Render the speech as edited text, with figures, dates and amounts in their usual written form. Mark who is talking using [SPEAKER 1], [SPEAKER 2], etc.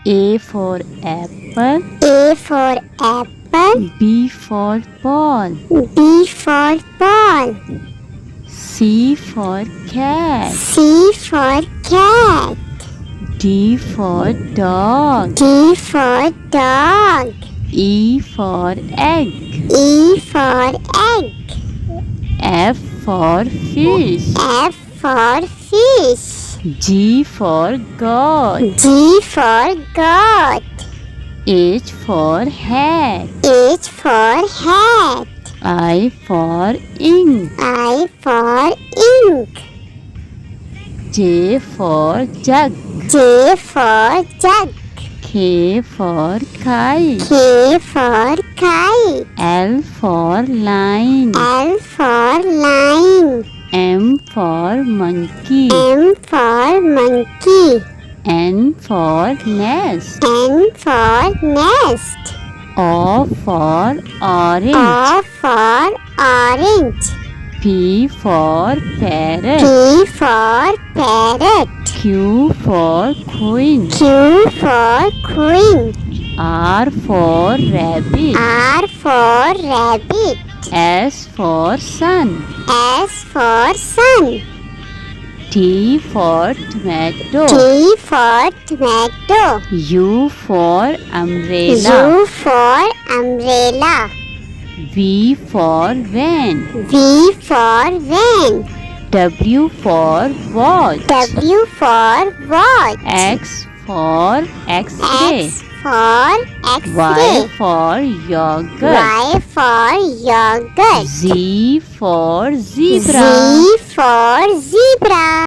[SPEAKER 1] A for apple.
[SPEAKER 2] A for apple.
[SPEAKER 1] B for ball.
[SPEAKER 2] B for ball.
[SPEAKER 1] C for cat.
[SPEAKER 2] C for cat.
[SPEAKER 1] D for dog.
[SPEAKER 2] D for dog.
[SPEAKER 1] E for egg.
[SPEAKER 2] E for egg.
[SPEAKER 1] F for fish.
[SPEAKER 2] F for fish.
[SPEAKER 1] G for goat.
[SPEAKER 2] G for goat.
[SPEAKER 1] H for hat.
[SPEAKER 2] H for hat.
[SPEAKER 1] I for ink.
[SPEAKER 2] I for ink.
[SPEAKER 1] J for jug.
[SPEAKER 2] J for jug.
[SPEAKER 1] K for kite.
[SPEAKER 2] K for kite.
[SPEAKER 1] L for line.
[SPEAKER 2] L for line.
[SPEAKER 1] M for monkey.
[SPEAKER 2] M for monkey.
[SPEAKER 1] N for nest.
[SPEAKER 2] N for nest.
[SPEAKER 1] O for orange.
[SPEAKER 2] O for orange.
[SPEAKER 1] P for parrot.
[SPEAKER 2] P for parrot.
[SPEAKER 1] Q for queen.
[SPEAKER 2] Q for queen.
[SPEAKER 1] R for rabbit.
[SPEAKER 2] R for rabbit.
[SPEAKER 1] S for sun.
[SPEAKER 2] S for sun.
[SPEAKER 1] T for tomato.
[SPEAKER 2] T for tomato.
[SPEAKER 1] U for umbrella.
[SPEAKER 2] U for umbrella.
[SPEAKER 1] V for van.
[SPEAKER 2] V for van.
[SPEAKER 1] W for watch.
[SPEAKER 2] W for watch.
[SPEAKER 1] X for X-ray.
[SPEAKER 2] X for
[SPEAKER 1] Y
[SPEAKER 2] X-ray.
[SPEAKER 1] for yogurt.
[SPEAKER 2] Y for yogurt.
[SPEAKER 1] Z for zebra.
[SPEAKER 2] Z for zebra.